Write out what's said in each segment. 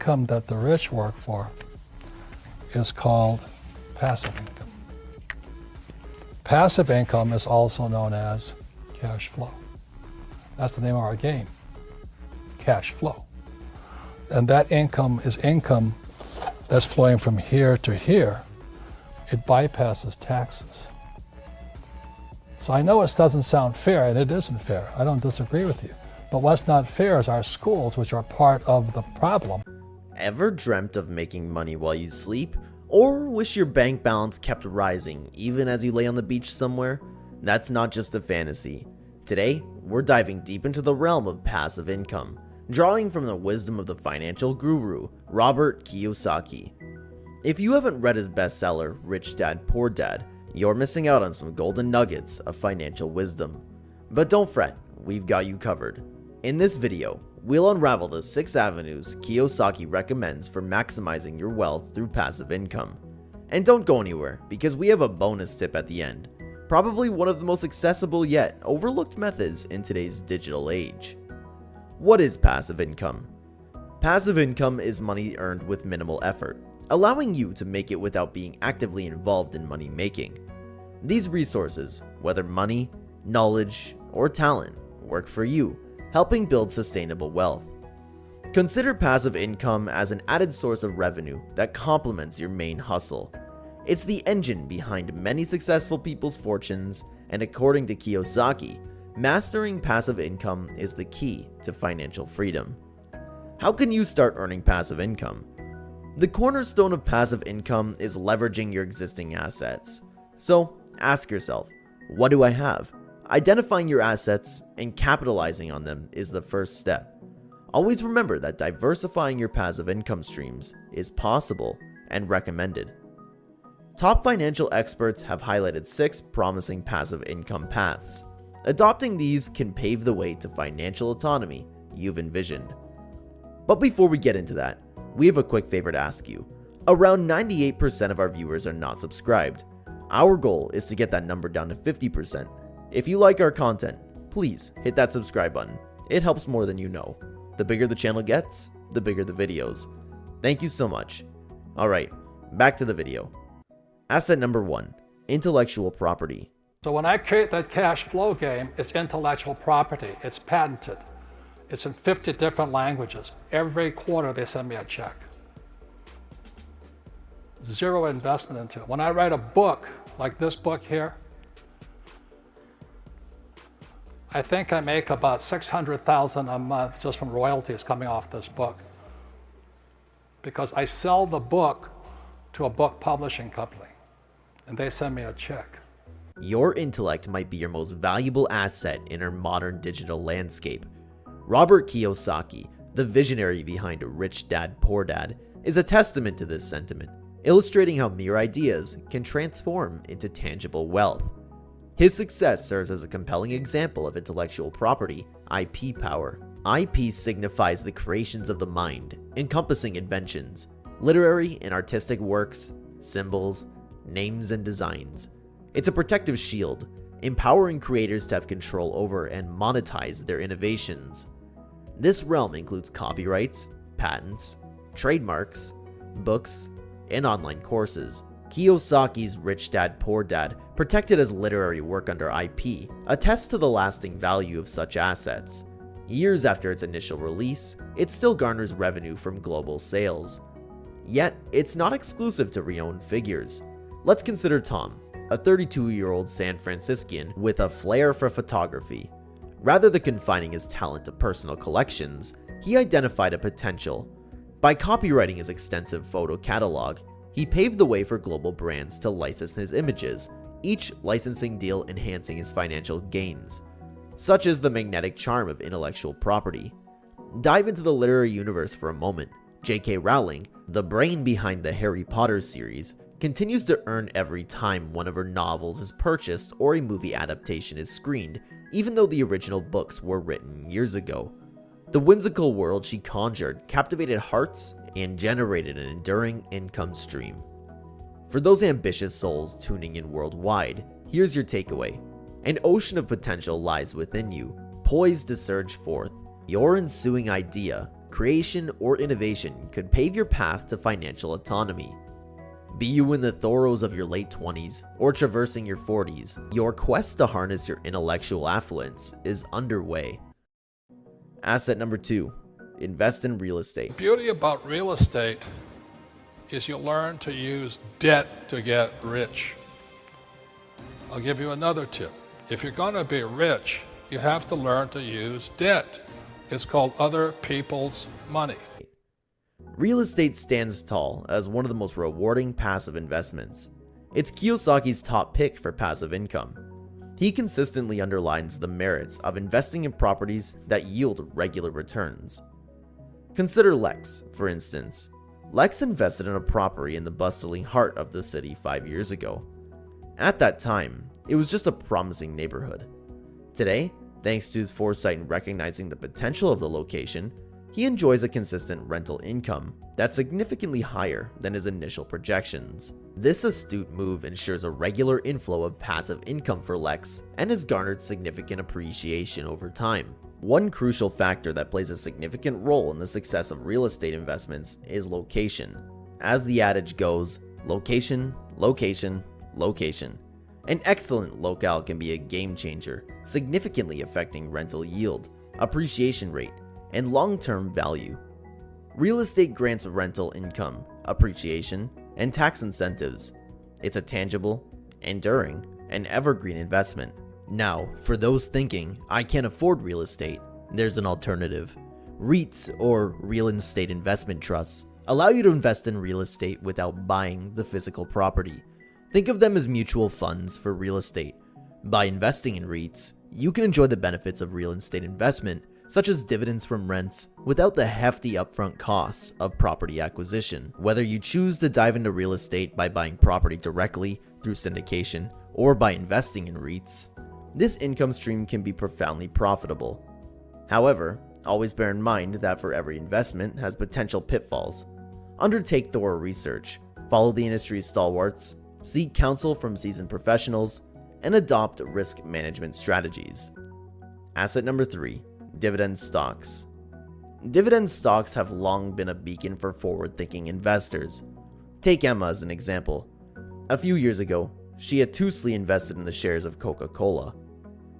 income that the rich work for is called passive income. Passive income is also known as cash flow. That's the name of our game, cash flow. And that income is income that's flowing from here to here. It bypasses taxes. So I know it doesn't sound fair, and it isn't fair. I don't disagree with you. But what's not fair is our schools, which are part of the problem. Ever dreamt of making money while you sleep? Or wish your bank balance kept rising even as you lay on the beach somewhere? That's not just a fantasy. Today, we're diving deep into the realm of passive income, drawing from the wisdom of the financial guru, Robert Kiyosaki. If you haven't read his bestseller, Rich Dad, Poor Dad, you're missing out on some golden nuggets of financial wisdom. But don't fret, we've got you covered. In this video, we'll unravel the 6 avenues Kiyosaki recommends for maximizing your wealth through passive income. And don't go anywhere, because we have a bonus tip at the end. Probably one of the most accessible yet overlooked methods in today's digital age. What is passive income? Passive income is money earned with minimal effort, allowing you to make it without being actively involved in money making. These resources, whether money, knowledge, or talent, work for you, helping build sustainable wealth. Consider passive income as an added source of revenue that complements your main hustle. It's the engine behind many successful people's fortunes, and according to Kiyosaki, mastering passive income is the key to financial freedom. How can you start earning passive income? The cornerstone of passive income is leveraging your existing assets. So ask yourself, what do I have? Identifying your assets and capitalizing on them is the first step. Always remember that diversifying your passive income streams is possible and recommended. Top financial experts have highlighted 6 promising passive income paths. Adopting these can pave the way to financial autonomy you've envisioned. But before we get into that, we have a quick favor to ask you. Around 98% of our viewers are not subscribed. Our goal is to get that number down to 50%. If you like our content, please hit that subscribe button. It helps more than you know. The bigger the channel gets, the bigger the videos. Thank you so much. Alright, back to the video. Asset number 1, intellectual property. So when I create that cash flow game, it's intellectual property. It's patented. It's in 50 different languages. Every quarter they send me a check. Zero investment into it. When I write a book, like this book here, I think I make about $600,000 a month just from royalties coming off this book. Because I sell the book to a book publishing company, and they send me a check. Your intellect might be your most valuable asset in our modern digital landscape. Robert Kiyosaki, the visionary behind Rich Dad, Poor Dad, is a testament to this sentiment, illustrating how mere ideas can transform into tangible wealth. His success serves as a compelling example of intellectual property, IP power. IP signifies the creations of the mind, encompassing inventions, literary and artistic works, symbols, names, and designs. It's a protective shield, empowering creators to have control over and monetize their innovations. This realm includes copyrights, patents, trademarks, books, and online courses. Kiyosaki's Rich Dad, Poor Dad, protected as literary work under IP, attests to the lasting value of such assets. Years after its initial release, it still garners revenue from global sales. Yet, it's not exclusive to renowned figures. Let's consider Tom, a 32-year-old San Franciscan with a flair for photography. Rather than confining his talent to personal collections, he identified a potential. By copywriting his extensive photo catalog, he paved the way for global brands to license his images, each licensing deal enhancing his financial gains. Such is the magnetic charm of intellectual property. Dive into the literary universe for a moment. J.K. Rowling, the brain behind the Harry Potter series, continues to earn every time one of her novels is purchased or a movie adaptation is screened, even though the original books were written years ago. The whimsical world she conjured captivated hearts and generated an enduring income stream. For those ambitious souls tuning in worldwide, here's your takeaway. An ocean of potential lies within you, poised to surge forth. Your ensuing idea creation, or innovation could pave your path to financial autonomy. Be you in the throes of your late 20s or traversing your 40s, your quest to harness your intellectual affluence is underway. Asset number 2, invest in real estate. The beauty about real estate is you learn to use debt to get rich. I'll give you another tip. If you're going to be rich, you have to learn to use debt. It's called other people's money. Real estate stands tall as one of the most rewarding passive investments. It's Kiyosaki's top pick for passive income. He consistently underlines the merits of investing in properties that yield regular returns. Consider Lex, for instance. Lex invested in a property in the bustling heart of the city 5 years ago. At that time, it was just a promising neighborhood. Today, thanks to his foresight in recognizing the potential of the location, he enjoys a consistent rental income that's significantly higher than his initial projections. This astute move ensures a regular inflow of passive income for Lex and has garnered significant appreciation over time. One crucial factor that plays a significant role in the success of real estate investments is location. As the adage goes, location, location, location. An excellent locale can be a game changer, significantly affecting rental yield, appreciation rate, and long-term value. Real estate grants rental income, appreciation, and tax incentives. It's a tangible, enduring, and evergreen investment. Now, for those thinking, I can't afford real estate, there's an alternative. REITs, or real estate investment trusts, allow you to invest in real estate without buying the physical property. Think of them as mutual funds for real estate. By investing in REITs, you can enjoy the benefits of real estate investment, such as dividends from rents, without the hefty upfront costs of property acquisition. Whether you choose to dive into real estate by buying property directly through syndication or by investing in REITs, this income stream can be profoundly profitable. However, always bear in mind that for every investment has potential pitfalls. Undertake thorough research, follow the industry's stalwarts, seek counsel from seasoned professionals, and adopt risk management strategies. Asset number 3, dividend stocks. Dividend stocks have long been a beacon for forward-thinking investors. Take Emma as an example. A few years ago, she obtusely invested in the shares of Coca-Cola.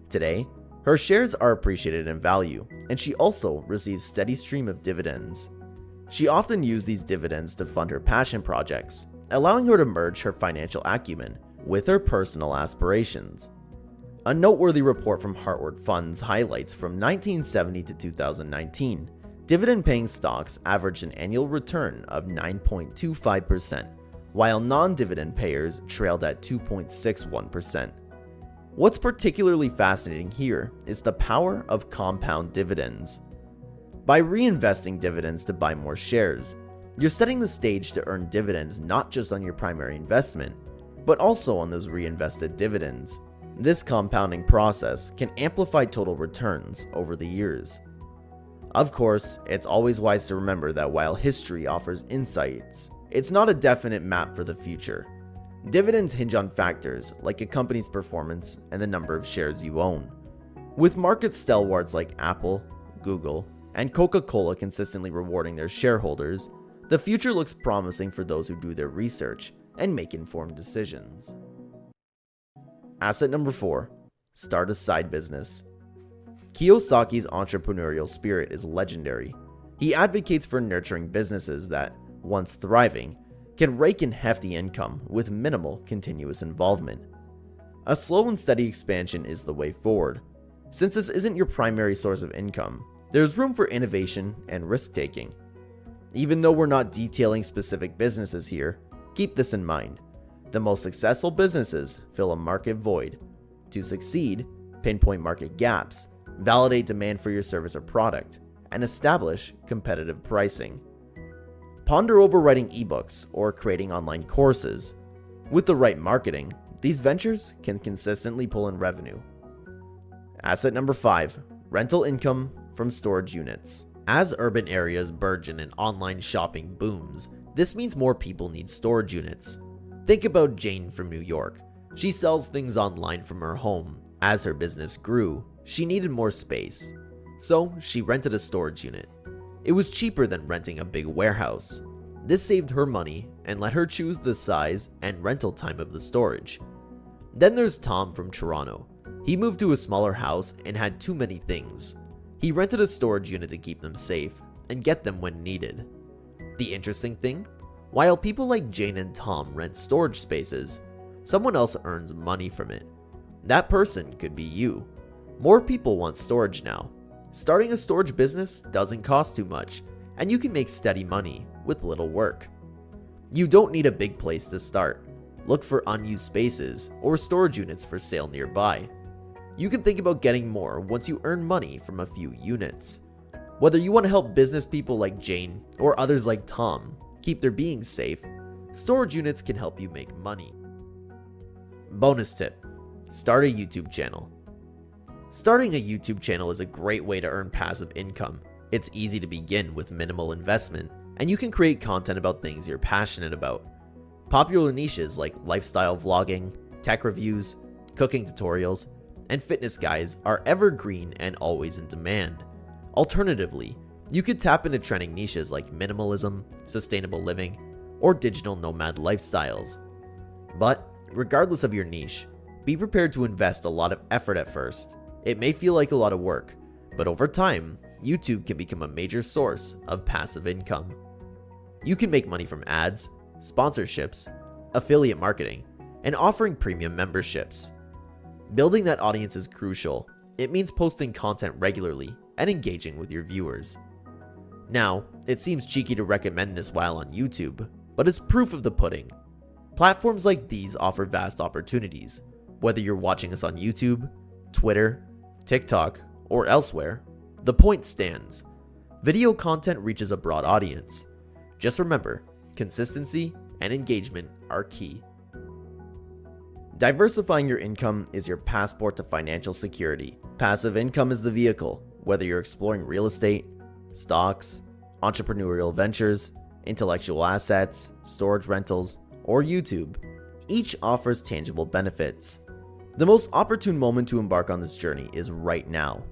Today, her shares are appreciated in value, and she also receives a steady stream of dividends. She often used these dividends to fund her passion projects, allowing her to merge her financial acumen with her personal aspirations. A noteworthy report from Hartford Funds highlights from 1970 to 2019, dividend-paying stocks averaged an annual return of 9.25%, while non-dividend payers trailed at 2.61%. What's particularly fascinating here is the power of compound dividends. By reinvesting dividends to buy more shares, you're setting the stage to earn dividends not just on your primary investment, but also on those reinvested dividends. This compounding process can amplify total returns over the years. Of course, it's always wise to remember that while history offers insights, it's not a definite map for the future. Dividends hinge on factors like a company's performance and the number of shares you own. With market stalwarts like Apple, Google, and Coca-Cola consistently rewarding their shareholders, the future looks promising for those who do their research and make informed decisions. Asset number 4, start a side business. Kiyosaki's entrepreneurial spirit is legendary. He advocates for nurturing businesses that, once thriving, can rake in hefty income with minimal continuous involvement. A slow and steady expansion is the way forward. Since this isn't your primary source of income, there's room for innovation and risk-taking. Even though we're not detailing specific businesses here, keep this in mind. The most successful businesses fill a market void. To succeed, pinpoint market gaps, validate demand for your service or product, and establish competitive pricing. Ponder over writing ebooks or creating online courses. With the right marketing, these ventures can consistently pull in revenue. Asset number 5, rental income from storage units. As urban areas burgeon and online shopping booms, this means more people need storage units. Think about Jane from New York. She sells things online from her home. As her business grew, she needed more space, so she rented a storage unit. It was cheaper than renting a big warehouse. This saved her money and let her choose the size and rental time of the storage. Then there's Tom from Toronto. He moved to a smaller house and had too many things. He rented a storage unit to keep them safe and get them when needed. The interesting thing? While people like Jane and Tom rent storage spaces, someone else earns money from it. That person could be you. More people want storage now. Starting a storage business doesn't cost too much, and you can make steady money with little work. You don't need a big place to start. Look for unused spaces or storage units for sale nearby. You can think about getting more once you earn money from a few units. Whether you want to help business people like Jane or others like Tom keep their beings safe, storage units can help you make money. Bonus tip: start a YouTube channel. Starting a YouTube channel is a great way to earn passive income. It's easy to begin with minimal investment, and you can create content about things you're passionate about. Popular niches like lifestyle vlogging, tech reviews, cooking tutorials, and fitness guides are evergreen and always in demand. Alternatively, you could tap into trending niches like minimalism, sustainable living, or digital nomad lifestyles. But regardless of your niche, be prepared to invest a lot of effort at first. It may feel like a lot of work, but over time, YouTube can become a major source of passive income. You can make money from ads, sponsorships, affiliate marketing, and offering premium memberships. Building that audience is crucial. It means posting content regularly and engaging with your viewers. Now, it seems cheeky to recommend this while on YouTube, but it's proof of the pudding. Platforms like these offer vast opportunities. Whether you're watching us on YouTube, Twitter, TikTok, or elsewhere, the point stands. Video content reaches a broad audience. Just remember, consistency and engagement are key. Diversifying your income is your passport to financial security. Passive income is the vehicle, whether you're exploring real estate, stocks, entrepreneurial ventures, intellectual assets, storage rentals, or YouTube. Each offers tangible benefits. The most opportune moment to embark on this journey is right now.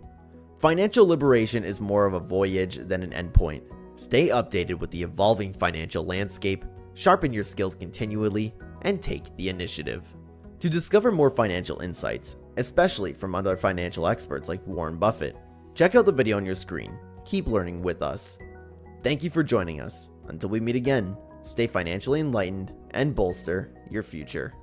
Financial liberation is more of a voyage than an endpoint. Stay updated with the evolving financial landscape, sharpen your skills continually, and take the initiative. To discover more financial insights, especially from other financial experts like Warren Buffett, check out the video on your screen. Keep learning with us. Thank you for joining us. Until we meet again, stay financially enlightened and bolster your future.